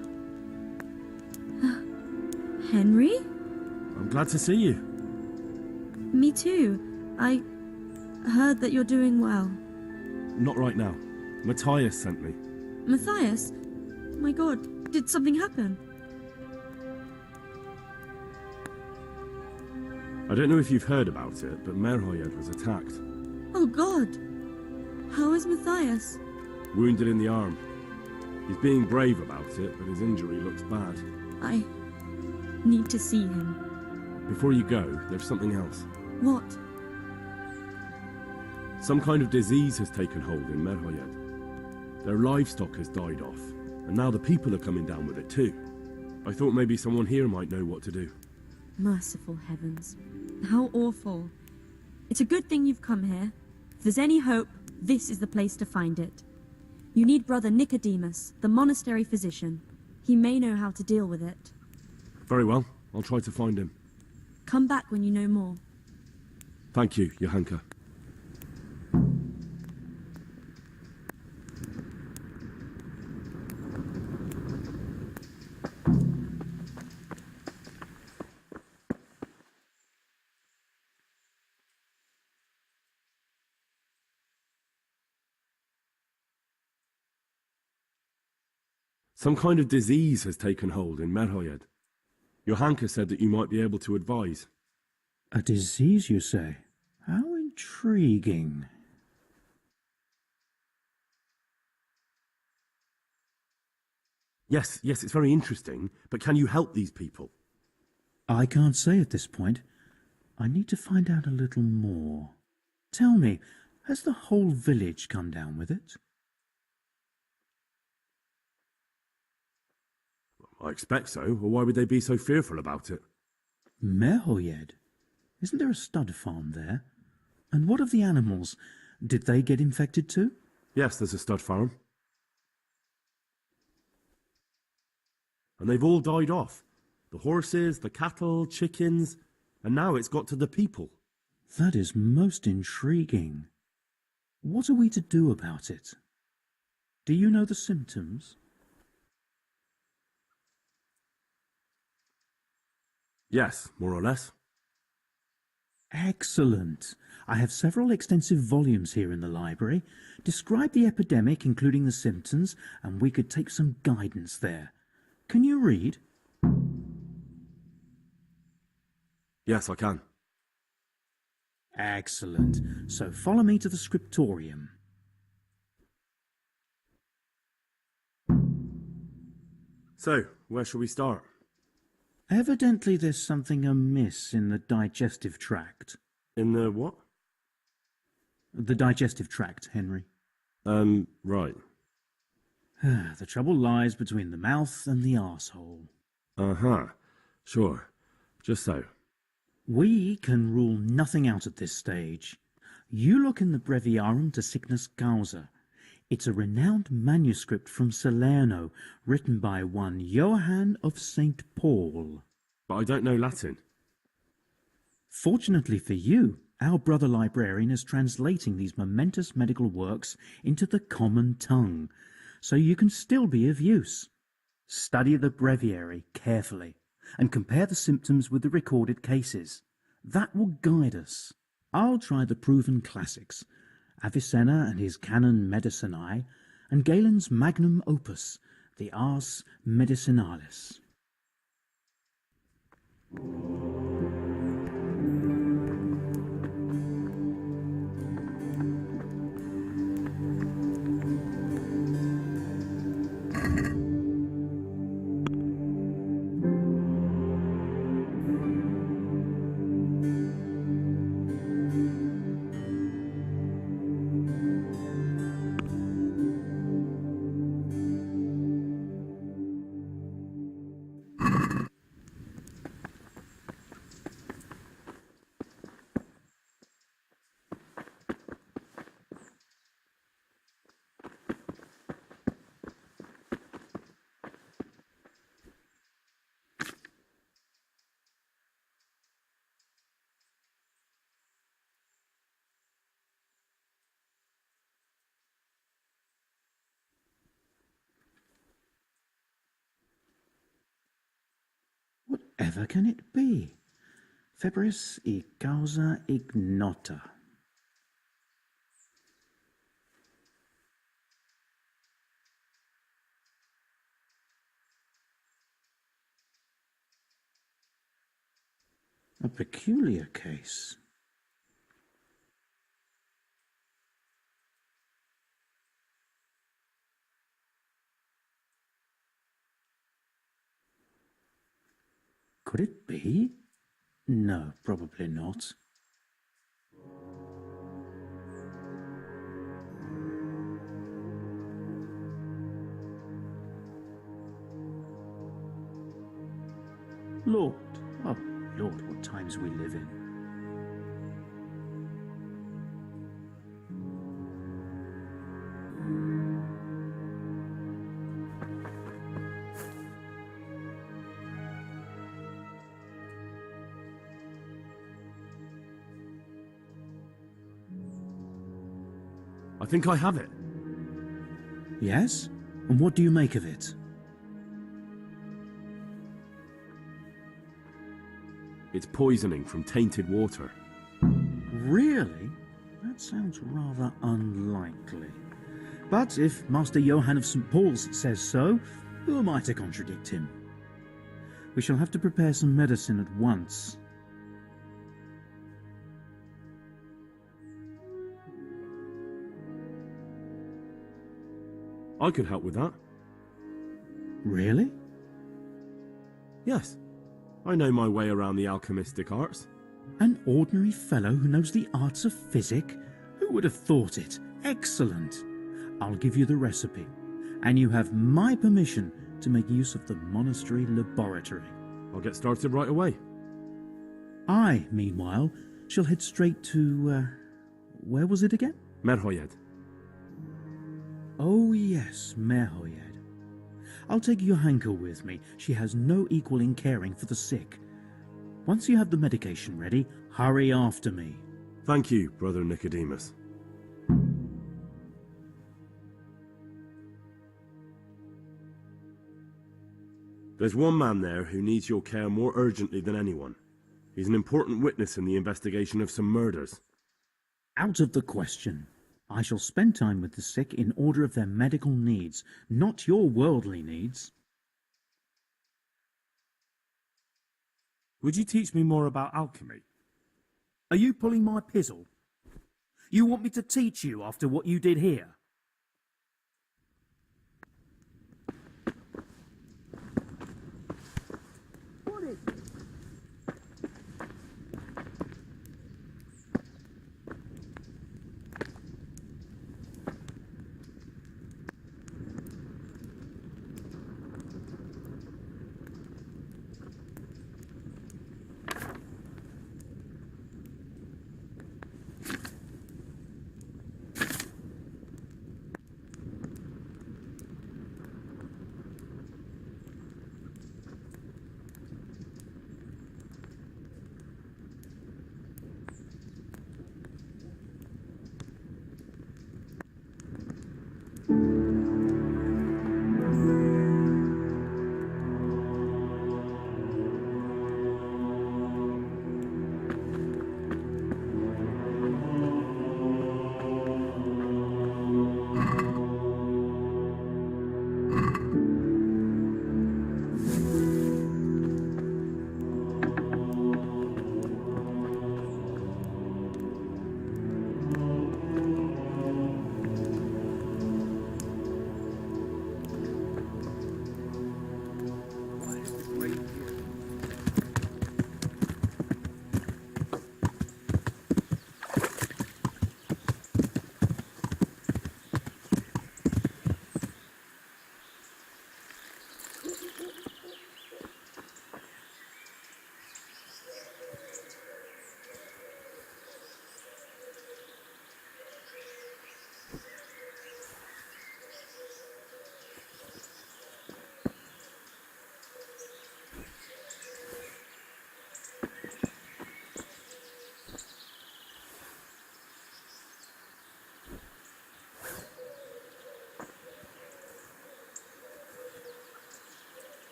Henry? I'm glad to see you. Me too. I heard that you're doing well. Not right now. Matthias sent me. Matthias? My god, did something happen? I don't know if you've heard about it, but Mejhohed was attacked. Oh god. How is Matthias? Wounded in the arm. He's being brave about it, but his injury looks bad. I need to see him. Before you go, there's something else. What? Some kind of disease has taken hold in Mejhohed. Their livestock has died off, and now the people are coming down with it too. I thought maybe someone here might know what to do. Merciful heavens. How awful. It's a good thing you've come here. If there's any hope, this is the place to find it. You need Brother Nicodemus, the monastery physician. He may know how to deal with it. Very well. I'll try to find him. Come back when you know more. Thank you, Johanka. Some kind of disease has taken hold in Mejhohed. Johanka said that you might be able to advise. A disease, you say? How intriguing. Yes, it's very interesting, but can you help these people? I can't say at this point. I need to find out a little more. Tell me, has the whole village come down with it? I expect so, or why would they be so fearful about it? Mejhohed? Isn't there a stud farm there? And what of the animals? Did they get infected too? Yes, there's a stud farm. And they've all died off. The horses, the cattle, chickens, and now it's got to the people. That is most intriguing. What are we to do about it? Do you know the symptoms? Yes, more or less. Excellent. I have several extensive volumes here in the library. Describe the epidemic, including the symptoms, and we could take some guidance there. Can you read? Yes, I can. Excellent. So follow me to the scriptorium. So, where shall we start? Evidently there's something amiss in the digestive tract. In the what? The digestive tract, Henry. Right. The trouble lies between the mouth and the arsehole. Uh-huh. Sure. Just so. We can rule nothing out at this stage. You look in the Breviarum de Sickness Causa. It's a renowned manuscript from Salerno, written by one Johann of St. Paul. But I don't know Latin. Fortunately for you, our brother librarian is translating these momentous medical works into the common tongue, so you can still be of use. Study the breviary carefully and compare the symptoms with the recorded cases. That will guide us. I'll try the proven classics, Avicenna and his Canon Medicinae, and Galen's magnum opus, the Ars Medicinalis. Whatever can it be? Febris e causa ignota. A peculiar case. Could it be? No, probably not. Lord, oh Lord, what times we live in. I think I have it. Yes? And what do you make of it? It's poisoning from tainted water. Really? That sounds rather unlikely. But if Master Johann of St. Paul's says so, who am I to contradict him? We shall have to prepare some medicine at once. I could help with that. Really? Yes. I know my way around the alchemistic arts. An ordinary fellow who knows the arts of physic? Who would have thought it? Excellent. I'll give you the recipe, and you have my permission to make use of the monastery laboratory. I'll get started right away. I, meanwhile, shall head straight to, where was it again? Mejhohed. Oh yes, Mejhoed. I'll take Johanka with me. She has no equal in caring for the sick. Once you have the medication ready, hurry after me. Thank you, Brother Nicodemus. There's one man there who needs your care more urgently than anyone. He's an important witness in the investigation of some murders. Out of the question. I shall spend time with the sick in order of their medical needs, not your worldly needs. Would you teach me more about alchemy? Are you pulling my pizzle? You want me to teach you after what you did here? What is it?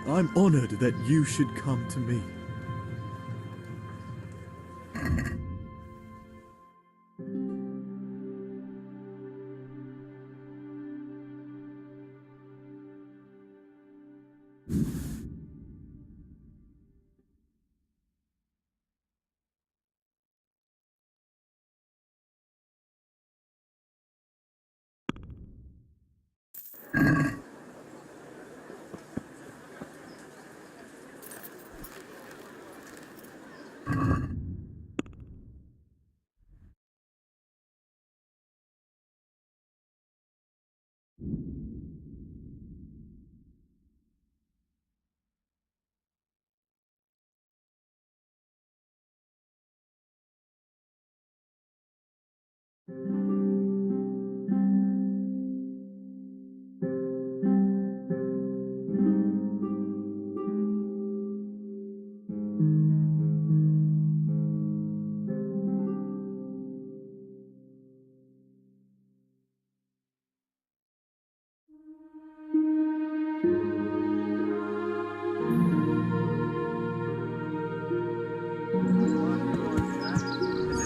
I'm honored that you should come to me.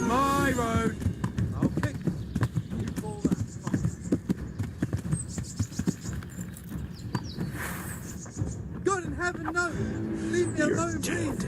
My road. Okay. You call that fine. God in heaven, no! Leave me alone, please!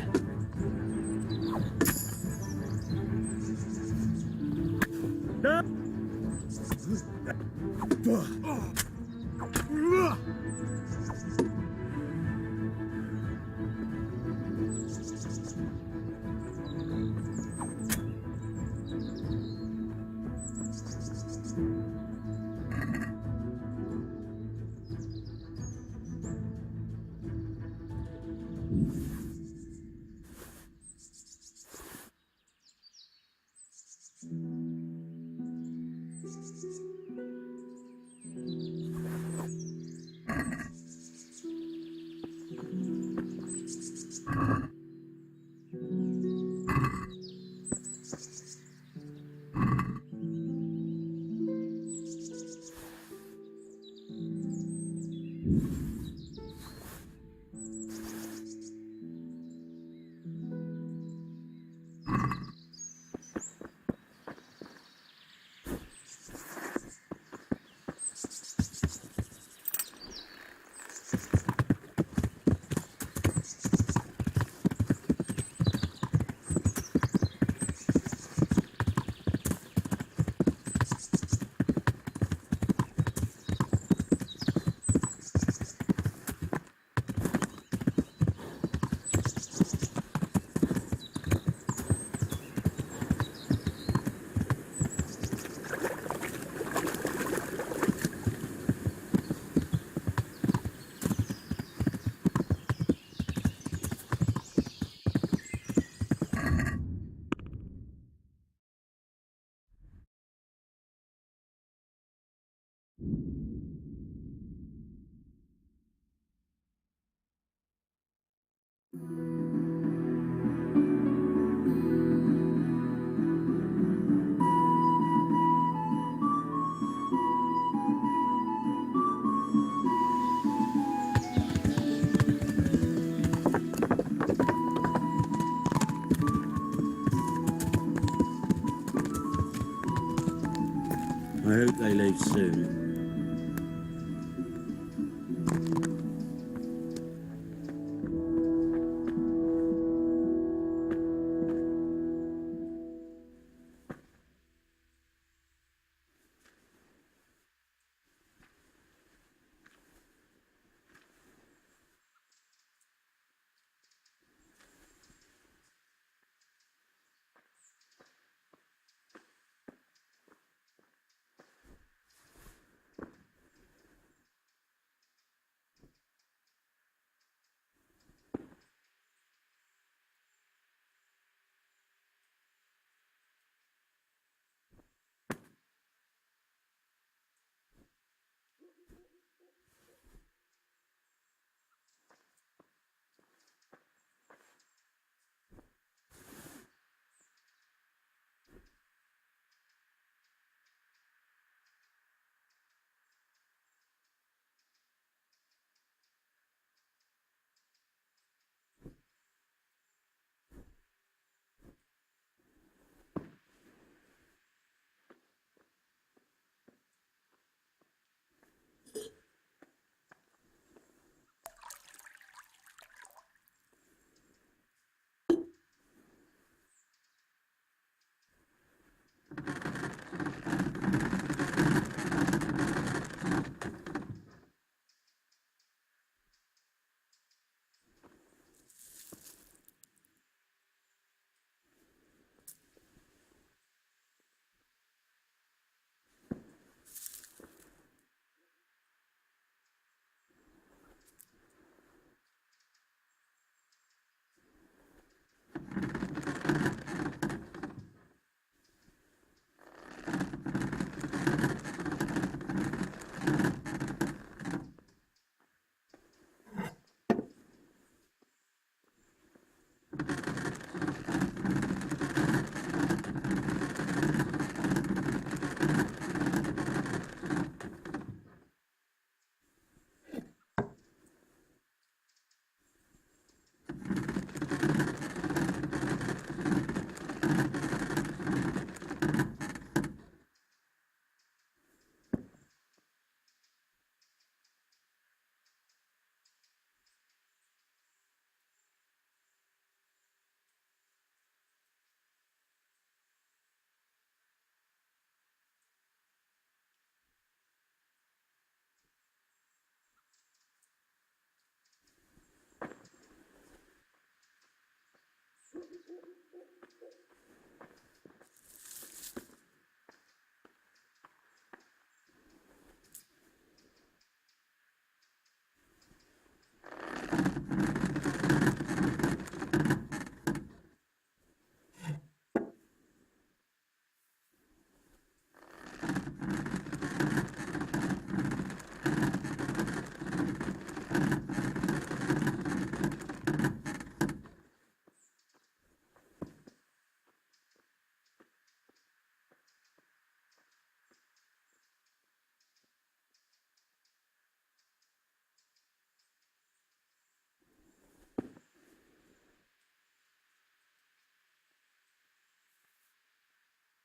I hope they leave soon.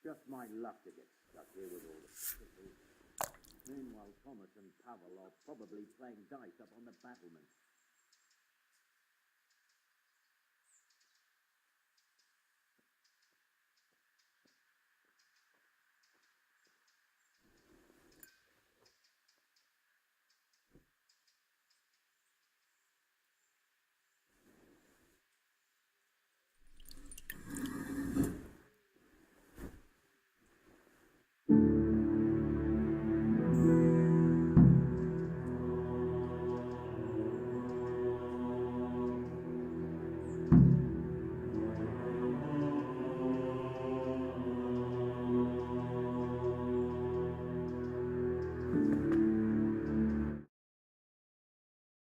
Just my luck to get stuck here with all the people. Meanwhile, Thomas and Pavel are probably playing dice up on the battlements.